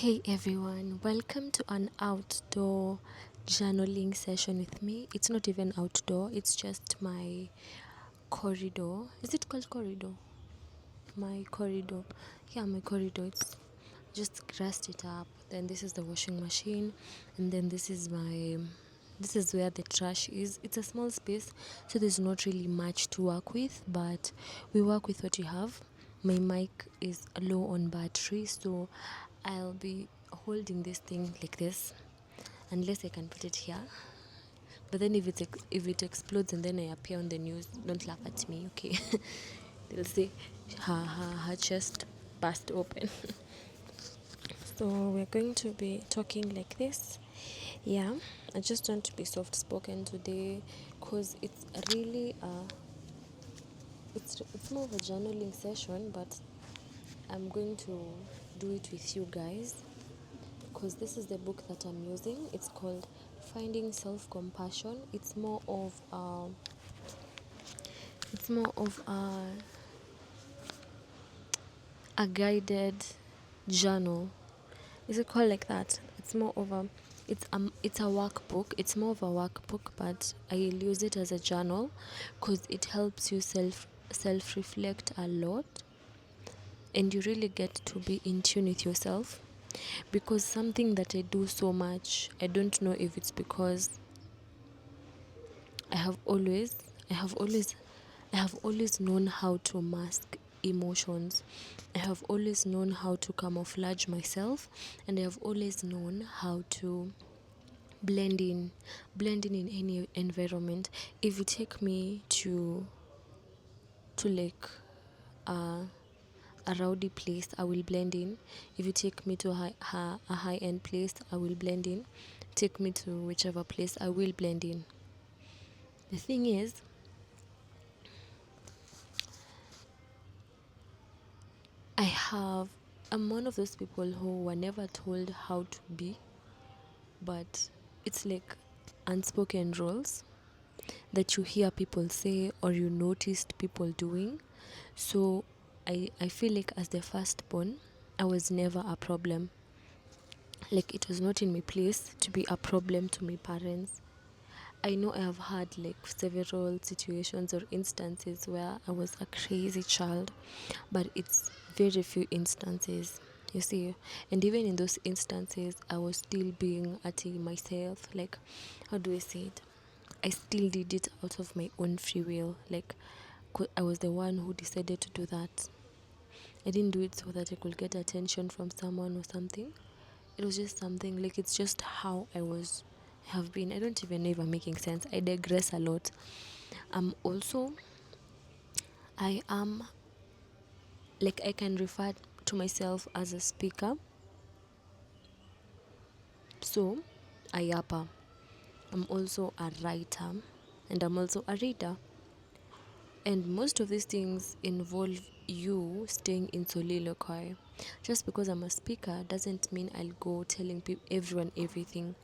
Hey everyone, welcome to an outdoor journaling session with me. It's not even outdoor, it's just my corridor. Is it called corridor? My corridor. Yeah, my corridor. It's just grassed it up. Then this is the washing machine, and then this is where the trash is. It's a small space, so there's not really much to work with, but we work with what you have. My mic is low on battery, so I'll be holding this thing like this unless I can put it here. But then if it explodes and then I appear on the news, don't laugh at me, okay? They'll say her chest burst open. So we're going to be talking like this. Yeah, I just want to be soft spoken today because it's really it's more of a journaling session, but I'm going to do it with you guys because this is the book that I'm using. It's called Finding Self-Compassion. It's more of a guided journal. Is it called like that? It's a workbook. It's more of a workbook, but I'll use it as a journal because it helps you self reflect a lot, and you really get to be in tune with yourself. Because something that I do so much, I don't know if it's because I have always I have always I have always known how to mask emotions. I have always known how to camouflage myself, and I have always known how to blend in any environment. If you take me to like a rowdy place, I will blend in. If you take me to a high end place, I will blend in. Take me to whichever place, I will blend in. The thing is, I'm one of those people who were never told how to be, but it's like unspoken rules that you hear people say or you noticed people doing. So I feel like as the firstborn, I was never a problem. Like it was not in my place to be a problem to my parents. I know I have had like several situations or instances where I was a crazy child, but it's very few instances, you see. And even in those instances, I was still being at myself. Like, how do I say it? I still did it out of my own free will. Like, I was the one who decided to do that. I didn't do it so that I could get attention from someone or something. It was just something, like, it's just how have been. I don't even know if I'm making sense. I digress a lot. Also, I am, like, I can refer to myself as a speaker. So, I yapper. I'm also a writer, and I'm also a reader. And most of these things involve you staying in soliloquy. Just because I'm a speaker doesn't mean I'll go telling everyone everything.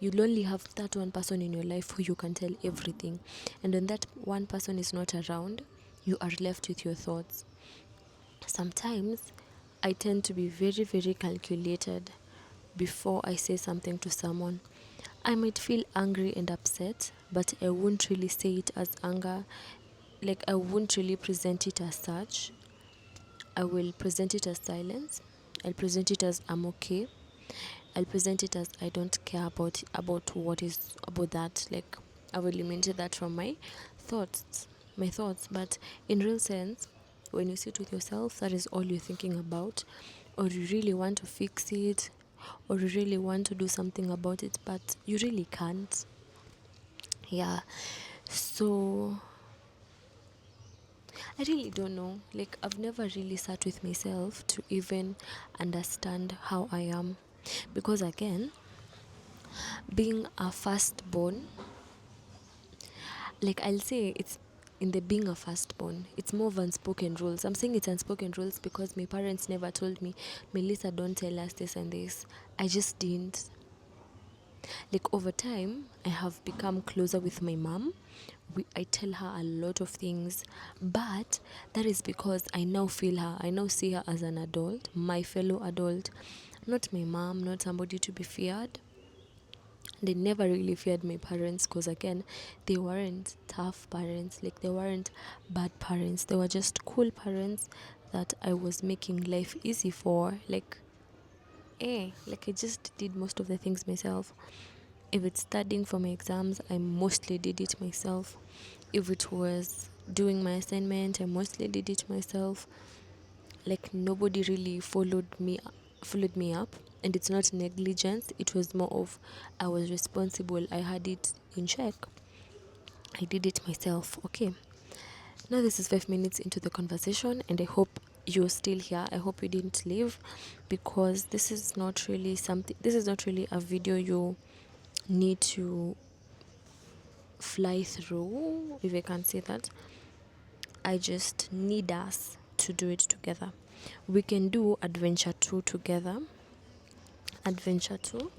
You'll only have that one person in your life who you can tell everything. And when that one person is not around, you are left with your thoughts. Sometimes I tend to be very, very calculated before I say something to someone. I might feel angry and upset, but I won't really say it as anger. Like, I won't really present it as such. I will present it as silence. I'll present it as I'm okay. I'll present it as I don't care about what is about that. Like, I will eliminate that from my thoughts. But in real sense, when you sit with yourself, that is all you're thinking about, or you really want to fix it, or you really want to do something about it, but you really can't. Yeah. So I really don't know. Like, I've never really sat with myself to even understand how I am. Because again, being a firstborn, like, I'll say it's in the being a firstborn, it's more of unspoken rules. I'm saying it's unspoken rules because my parents never told me, Melissa, don't tell us this and this. I just didn't. Like, over time, I have become closer with my mom. I tell her a lot of things, but that is because I now feel her. I now see her as an adult, my fellow adult. Not my mom, not somebody to be feared. They never really feared my parents because, again, they weren't tough parents. Like, they weren't bad parents. They were just cool parents that I was making life easy for. Like I just did most of the things myself. If it's studying for my exams, I mostly did it myself. If it was doing my assignment, I mostly did it myself. Like, nobody really followed me up, and it's not negligence. It was more of, I was responsible, I had it in check, I did it myself. Okay, now this is 5 minutes into the conversation, and I hope you're still here. I hope you didn't leave, because this is not really a video you need to fly through, if I can say that. I just need us to do it together. We can do adventure 2 together. Adventure 2.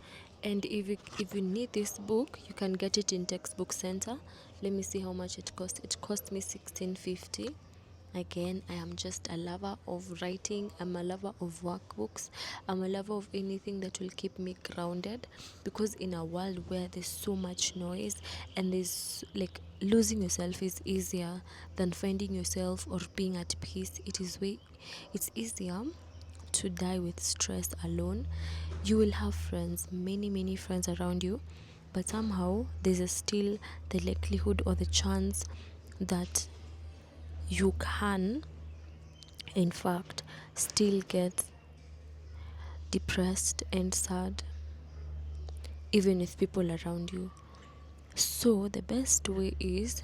And if you need this book, you can get it in Textbook Center. Let me see how much it cost. It cost me $16.50. Again, I am just a lover of writing. I'm a lover of workbooks. I'm a lover of anything that will keep me grounded, because in a world where there's so much noise, and there's like, losing yourself is easier than finding yourself or being at peace. It's easier to die with stress alone. You will have friends, many friends around you, but somehow still the likelihood or the chance that you can, in fact, still get depressed and sad, even with people around you. So the best way is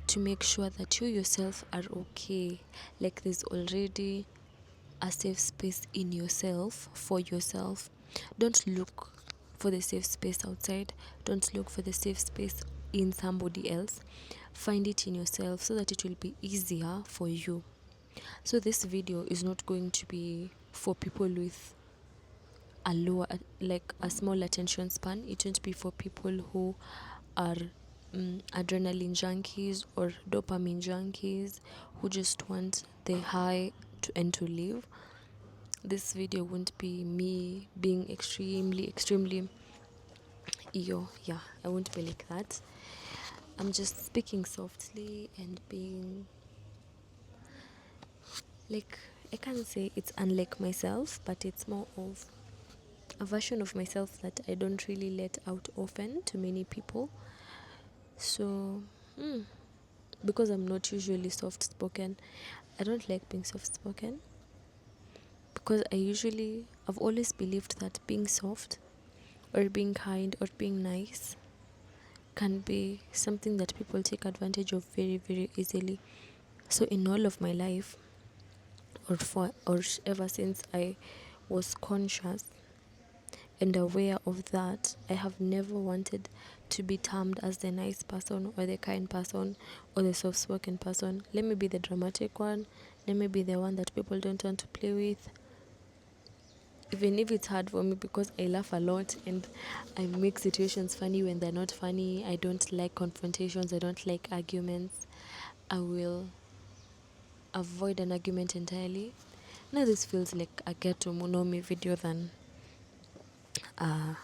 to make sure that you yourself are okay. Like, there's already a safe space in yourself for yourself. Don't look for the safe space outside. Don't look for the safe space in somebody else. Find it in yourself, so that it will be easier for you. So this video is not going to be for people with a small attention span. It won't be for people who are adrenaline junkies or dopamine junkies, who just want the high to live. This video won't be me being extremely yeah, I won't be like that. I'm just speaking softly and being like, I can't say it's unlike myself, but it's more of a version of myself that I don't really let out often to many people. So because I'm not usually soft spoken, I don't like being soft spoken, because I've always believed that being soft or being kind or being nice can be something that people take advantage of very easily. So in all of my life, or ever since I was conscious and aware of that, I have never wanted to be termed as the nice person or the kind person or the soft spoken person. Let me be the dramatic one. Let me be the one that people don't want to play with. Even if it's hard for me, because I laugh a lot and I make situations funny when they're not funny. I don't like confrontations. I don't like arguments. I will avoid an argument entirely. Now this feels like a get to know me video than a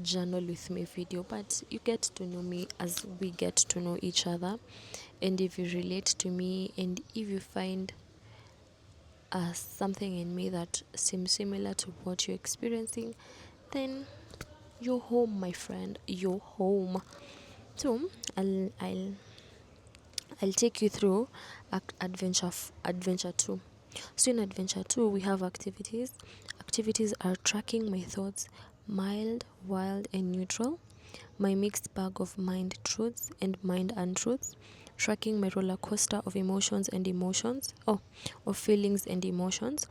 journal with me video, but you get to know me as we get to know each other. And if you relate to me, and if you find something in me that seems similar to what you're experiencing, then you're home, my friend. You're home. So I'll take you through adventure 2. So in adventure 2, we have activities. Activities are tracking my thoughts, mild, wild, and neutral, my mixed bag of mind truths and mind untruths, tracking my roller coaster of of feelings and emotions,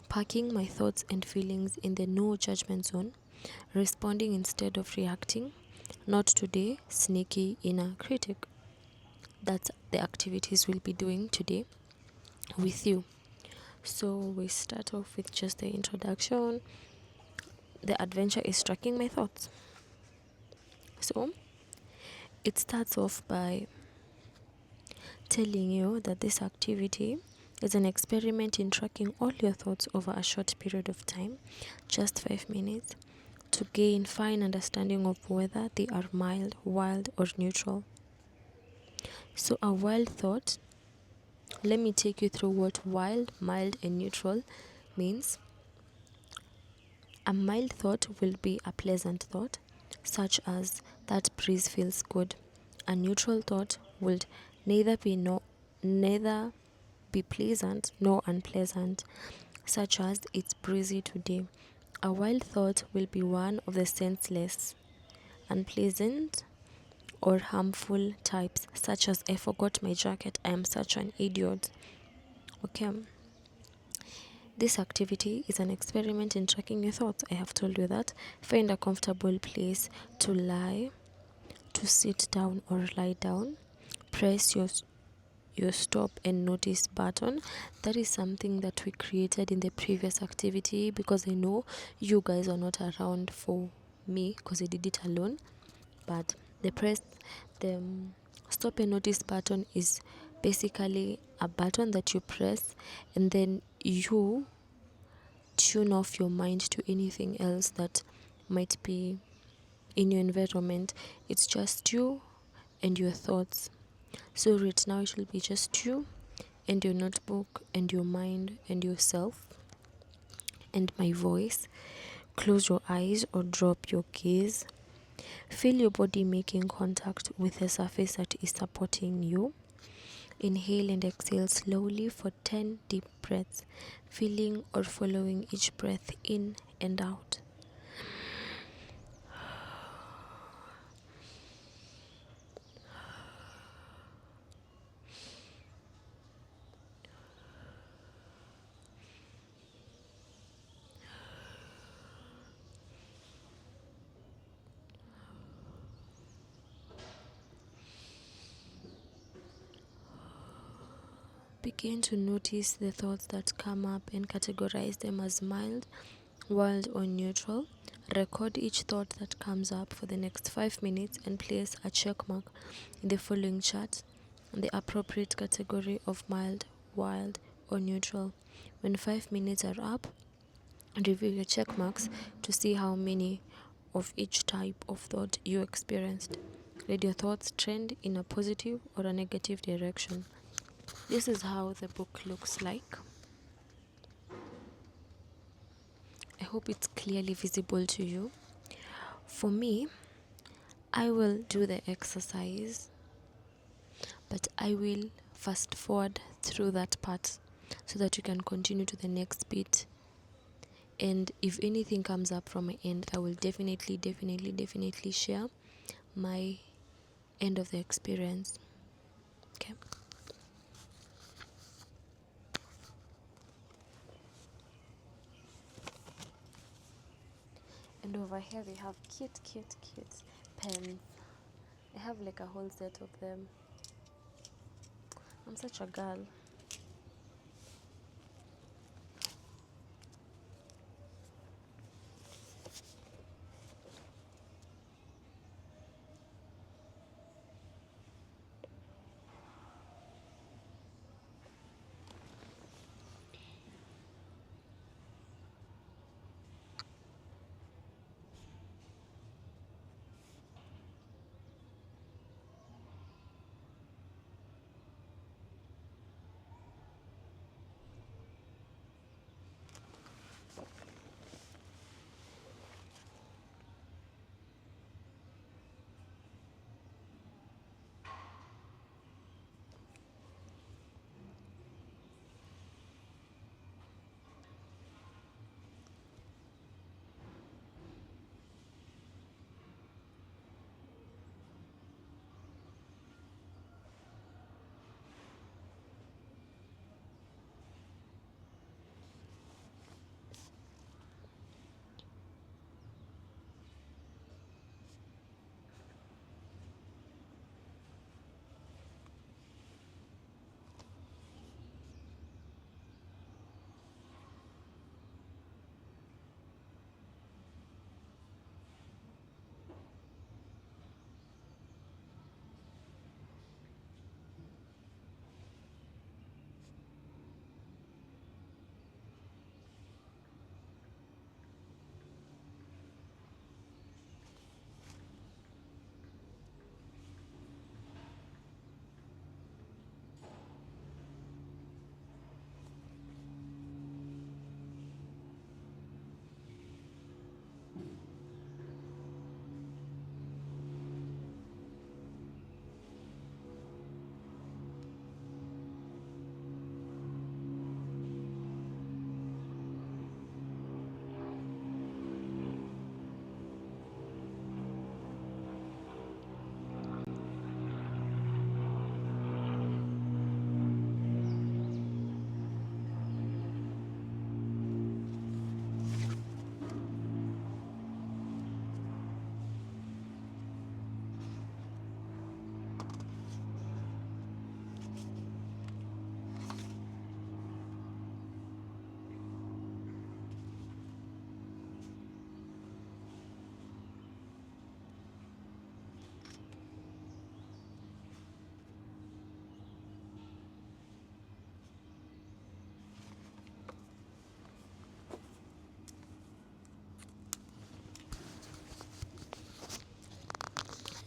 parking my thoughts and feelings in the no judgment zone, responding instead of reacting, not today, sneaky inner critic. That's the activities we'll be doing today with you. So we start off with just the introduction. The adventure is tracking my thoughts. So it starts off by telling you that this activity is an experiment in tracking all your thoughts over a short period of time, just 5 minutes, to gain fine understanding of whether they are mild, wild, or neutral. So a wild thought, let me take you through what wild, mild, and neutral means. A mild thought will be a pleasant thought, such as that breeze feels good. A neutral thought would neither be pleasant nor unpleasant, such as it's breezy today. A wild thought will be one of the senseless, unpleasant, or harmful types, such as I forgot my jacket, I am such an idiot. Okay. This activity is an experiment in tracking your thoughts. I have told you that. Find a comfortable place to lie, to sit down or lie down. Press your stop and notice button. That is something that we created in the previous activity, because I know you guys are not around for me because I did it alone. But the stop and notice button is basically a button that you press, and then you tune off your mind to anything else that might be in your environment. It's just you and your thoughts. So right now it will be just you and your notebook and your mind and yourself and my voice. Close your eyes or drop your gaze. Feel your body making contact with the surface that is supporting you. Inhale and exhale slowly for 10 deep breaths, feeling or following each breath in and out. Begin to notice the thoughts that come up and categorize them as mild, wild, or neutral. Record each thought that comes up for the next 5 minutes and place a check mark in the following chart in the appropriate category of mild, wild, or neutral. When 5 minutes are up, review your check marks to see how many of each type of thought you experienced. Let your thoughts trend in a positive or a negative direction. This is how the book looks like. I hope it's clearly visible to you. For me, I will do the exercise, but I will fast forward through that part so that you can continue to the next bit. And if anything comes up from my end, I will definitely share my end of the experience. Okay. And over here we have cute pens. I have like a whole set of them. I'm such a girl.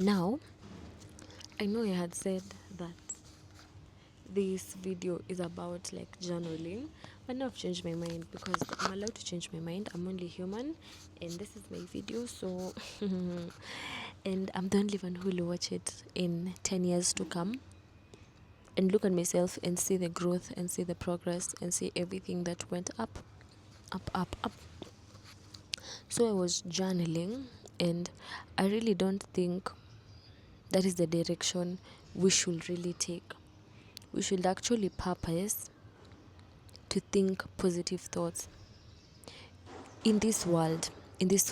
Now, I know I had said that this video is about like journaling, but now I've changed my mind because I'm allowed to change my mind. I'm only human, and this is my video, so and I'm the only one who will watch it in 10 years to come and look at myself and see the growth and see the progress and see everything that went up, up, up, up. So I was journaling, and I really don't think that is the direction we should really take. We should actually purpose to think positive thoughts. In this world, it is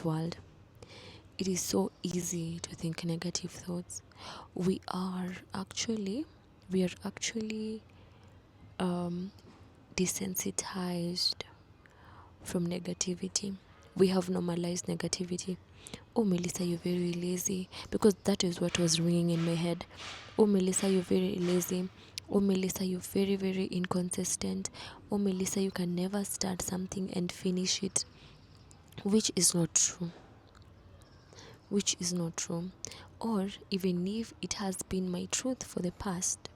so easy to think negative thoughts. We are actually desensitized from negativity. We have normalized negativity. Oh, Melissa, you're very lazy, because that is what was ringing in my head. Oh, Melissa, you're very lazy. Oh, Melissa, you're very, very inconsistent. Oh, Melissa, you can never start something and finish it, which is not true. Or even if it has been my truth for the past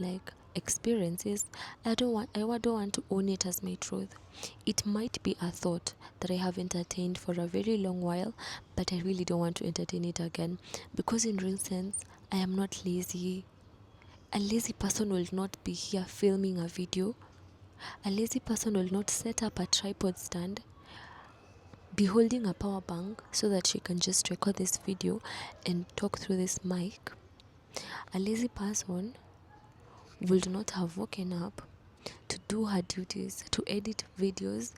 like experiences, I don't want to own it as my truth. It might be a thought that I have entertained for a very long while, but I really don't want to entertain it again, because in real sense I am not lazy. A lazy person will not be here filming a video. A lazy person will not set up a tripod stand, be holding a power bank so that she can just record this video and talk through this mic. A lazy person would not have woken up to do her duties, to edit videos,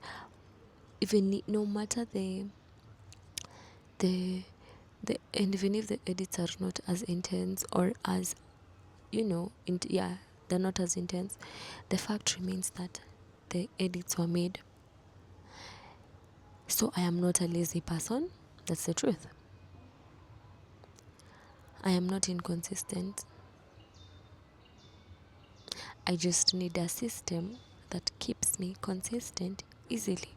even no matter the and even if the edits are not as intense or as they're not as intense, the fact remains that the edits were made. So I am not a lazy person. That's the truth. I am not inconsistent. I just need a system that keeps me consistent easily.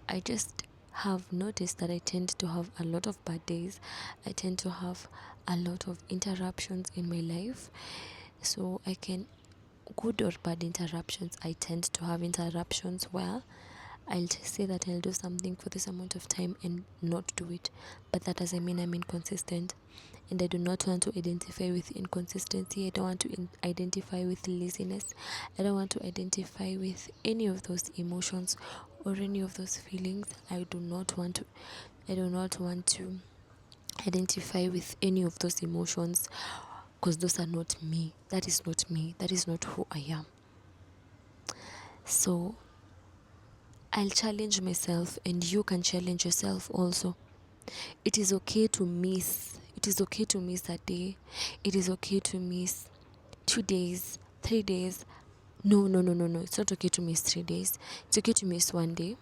I just have noticed that I tend to have a lot of bad days. I tend to have a lot of interruptions in my life. So good or bad interruptions, I tend to have interruptions where I'll just say that I'll do something for this amount of time and not do it. But that doesn't mean I'm inconsistent. And I do not want to identify with inconsistency. I don't want to identify with laziness. I don't want to identify with any of those emotions or any of those feelings. I do not want to identify with any of those emotions, because those are not me. That is not me. That is not who I am. So I'll challenge myself, and you can challenge yourself also. It is okay to miss. It is okay to miss a day. It is okay to miss 2 days, 3 days. No. It's not okay to miss 3 days. It's okay to miss 1 day.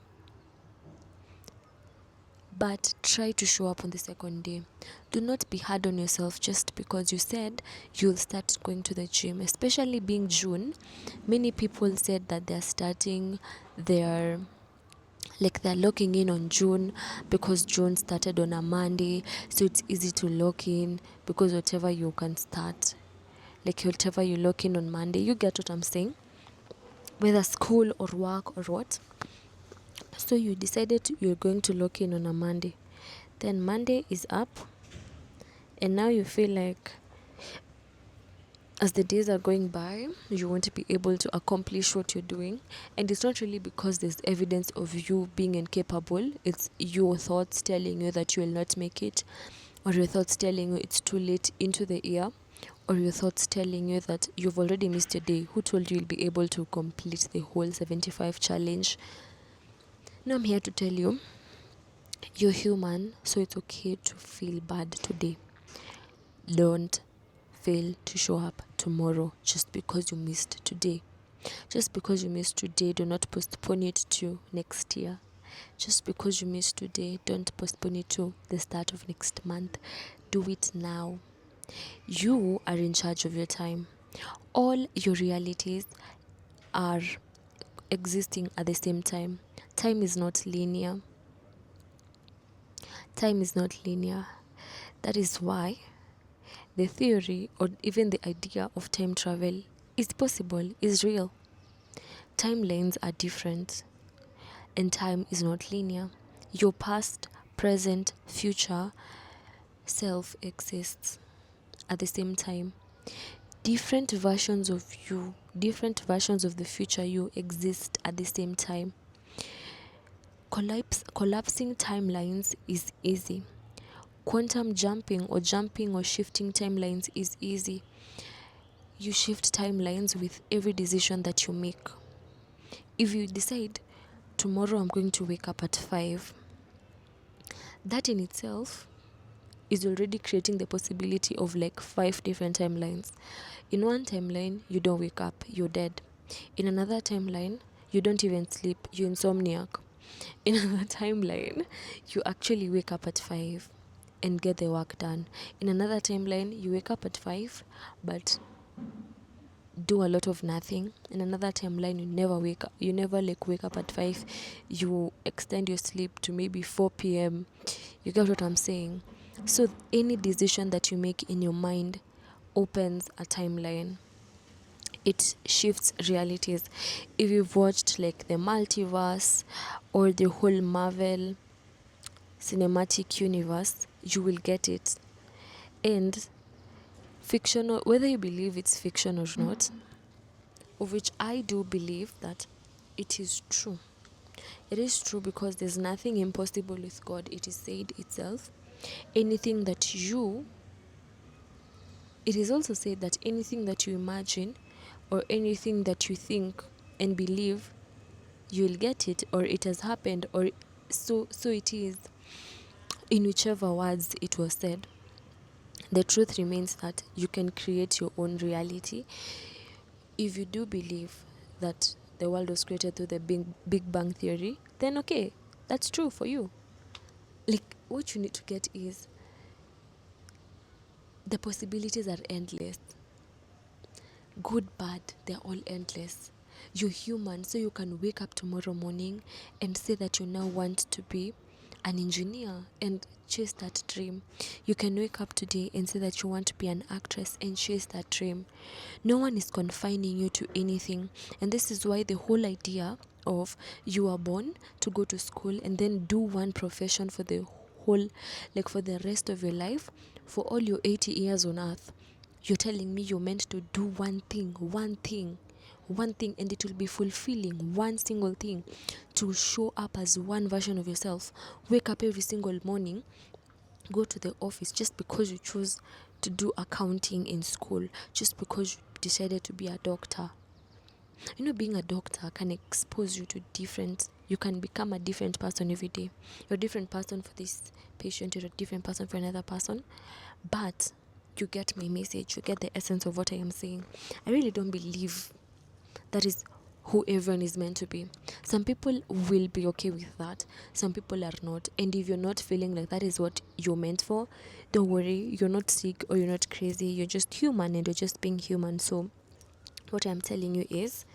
But try to show up on the second day. Do not be hard on yourself just because you said you'll start going to the gym. Especially being June, many people said that they're starting they're locking in on June because June started on a Monday, so it's easy to lock in because whatever you can start, whatever you lock in on Monday, you get what I'm saying? Whether school or work or what. So you decided you're going to lock in on a Monday. Then Monday is up, and now you feel like as the days are going by, you won't be able to accomplish what you're doing. And it's not really because there's evidence of you being incapable. It's your thoughts telling you that you will not make it, or your thoughts telling you it's too late into the year, or your thoughts telling you that you've already missed your day. Who told you you'll be able to complete the whole 75 challenge? Now I'm here to tell you, you're human, so it's okay to feel bad today. Don't fail to show up tomorrow just because you missed today. Just because you missed today, do not postpone it to next year. Just because you missed today, don't postpone it to the start of next month. Do it now. You are in charge of your time. All your realities are existing at the same time. Time is not linear. That is why the theory or even the idea of time travel is possible, is real. Timelines are different, and time is not linear. Your past, present, future self exists at the same time. Different versions of you, different versions of the future you exist at the same time. Collapsing timelines is easy. Quantum jumping or shifting timelines is easy. You shift timelines with every decision that you make. If you decide, tomorrow I'm going to wake up at 5, that in itself is already creating the possibility of like 5 different timelines. In one timeline, you don't wake up, you're dead. In another timeline, you don't even sleep, you're insomniac. In another timeline, you actually wake up at 5 and get the work done. In another timeline, you wake up at 5 but do a lot of nothing. In another timeline, you never like wake up at 5. You extend your sleep to maybe 4 p.m. You get what I'm saying? So any decision that you make in your mind opens a timeline. It shifts realities. If you've watched like the multiverse or the whole Marvel cinematic universe, you will get it. And fictional, whether you believe it's fiction or not, of which I do believe that it is true. It is true because there's nothing impossible with God. It is said itself. Anything that you, it is also said that anything that you imagine or anything that you think and believe, you'll get it, or it has happened, or so it is. In whichever words it was said, the truth remains that you can create your own reality. If you do believe that the world was created through the Big Bang Theory, then okay, that's true for you. Like, what you need to get is the possibilities are endless. Good, bad, they're all endless. You're human, so you can wake up tomorrow morning and say that you now want to be an engineer and chase that dream. You can wake up today and say that you want to be an actress and chase that dream. No one is confining you to anything. And this is why the whole idea of you are born to go to school and then do one profession for the whole, like for the rest of your life, for all your 80 years on earth. You're telling me you're meant to do one thing, and it will be fulfilling, one single thing, to show up as one version of yourself. Wake up every single morning, go to the office just because you chose to do accounting in school, just because you decided to be a doctor. You know, being a doctor can expose you to you can become a different person every day. You're a different person for this patient, you're a different person for another person. But you get my message, you get the essence of what I am saying. I really don't believe that is who everyone is meant to be. Some people will be okay with that, some people are not. And if you're not feeling like that is what you're meant for, don't worry, you're not sick or you're not crazy, you're just human and you're just being human. So what I'm telling you is,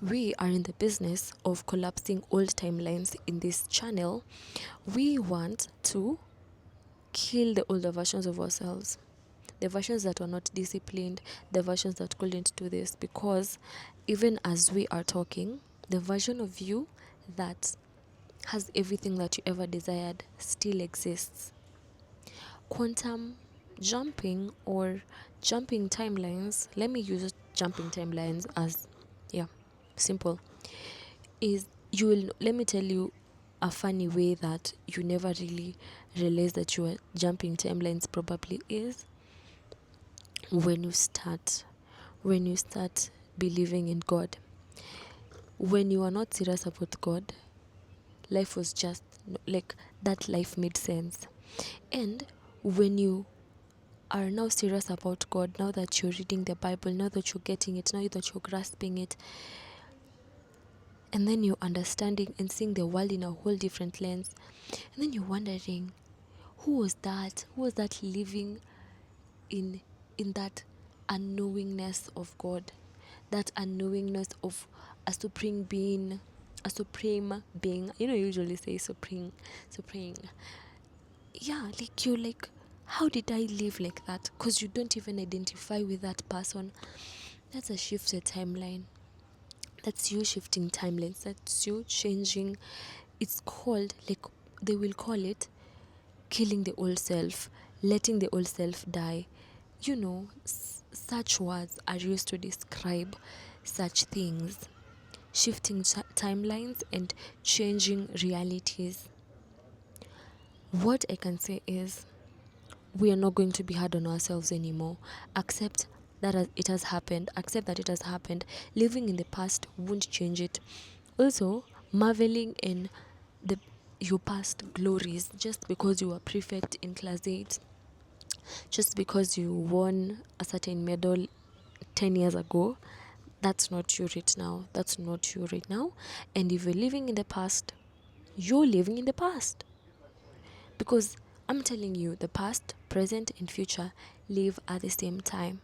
we are in the business of collapsing old timelines in this channel. We want to kill the older versions of ourselves, the versions that were not disciplined, the versions that couldn't do this, because even as we are talking, the version of you that has everything that you ever desired still exists. Quantum jumping or jumping timelines, let me use jumping timelines as, simple, is let me tell you a funny way that you never really realize that you are jumping timelines probably is when you start believing in God. When you are not serious about God, life was just like that, life made sense. And when you are now serious about God, now that you're reading the Bible, now that you're getting it, now that you're grasping it, and then you're understanding and seeing the world in a whole different lens, and then you're wondering, who was that living in that unknowingness of God, that unknowingness of a supreme being. You know, you usually say supreme. Yeah, like you're like, How did I live like that? Because you don't even identify with that person. That's a shifted timeline. That's you shifting timelines. That's you changing. It's called, like, they will call it killing the old self, letting the old self die. Such words are used to describe such things. Shifting timelines and changing realities. What I can say is, we are not going to be hard on ourselves anymore. Accept that it has happened. Accept that it has happened. Living in the past won't change it. Also, marveling in your past glories, just because you were prefect in class 8, just because you won a certain medal 10 years ago, that's not you right now. That's not you right now. And if you're living in the past, you're living in the past. Because I'm telling you, the past, present, and future live at the same time.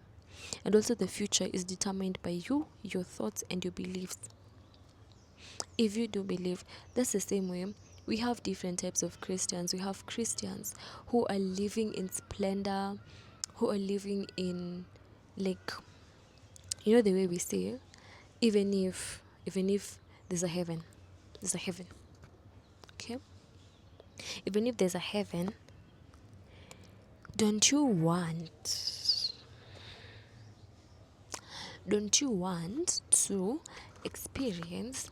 And also, the future is determined by you, your thoughts, and your beliefs. If you do believe, that's the same way. We have different types of Christians. We have Christians who are living in splendor, who are living in, like, the way we say, even if there's a heaven, there's a heaven. Okay? Even if there's a heaven, don't you want to experience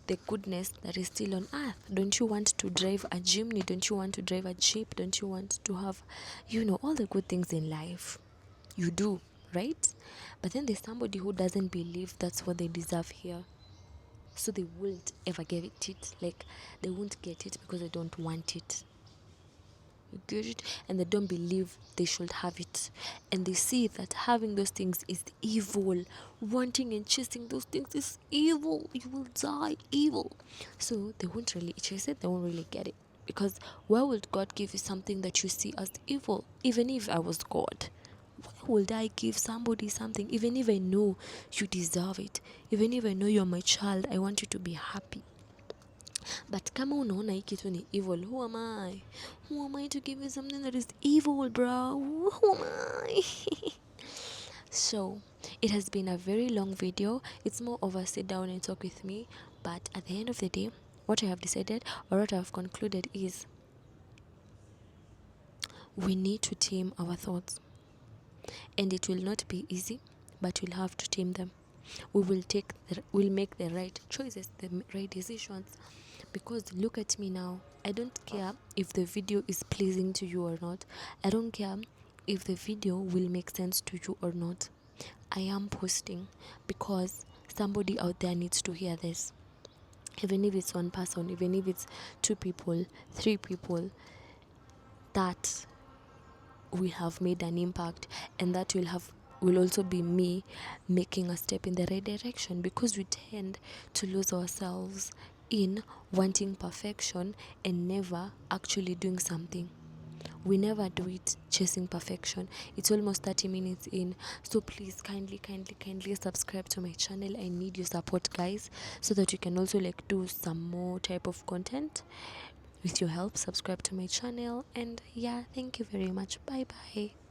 the goodness that is still on earth? Don't you want to drive a Jimny? Don't you want to drive a Jeep? Don't you want to have, all the good things in life? You do, right? But then there's somebody who doesn't believe that's what they deserve here. So they won't ever get it. Like, they won't get it because they don't want it. You get it? And they don't believe they should have it. And they see that having those things is evil. Wanting and chasing those things is evil. You will die evil. So they won't really chase it. They won't really get it. Because why would God give you something that you see as evil? Even if I was God, why would I give somebody something? Even if I know you deserve it. Even if I know you're my child, I want you to be happy. But kama unaona hii kitu ni evil, who am I to give you something that is evil, bro? Who am I? So it has been a very long video. It's more of a sit down and talk with me. But at the end of the day, what I have decided, or what I have concluded, is we need to tame our thoughts. And it will not be easy, but we'll have to tame them. We'll make the right choices, the right decisions. Because look at me now. I don't care if the video is pleasing to you or not. I don't care if the video will make sense to you or not. I am posting because somebody out there needs to hear this. Even if it's one person, even if it's 2 people, 3 people, that will have made an impact, and that will also be me making a step in the right direction. Because we tend to lose ourselves in wanting perfection and never actually doing something. We never do it chasing perfection. It's almost 30 minutes in, so please kindly subscribe to my channel. I need your support, guys, so that you can also do some more type of content. With your help, subscribe to my channel, and yeah, thank you very much. Bye bye.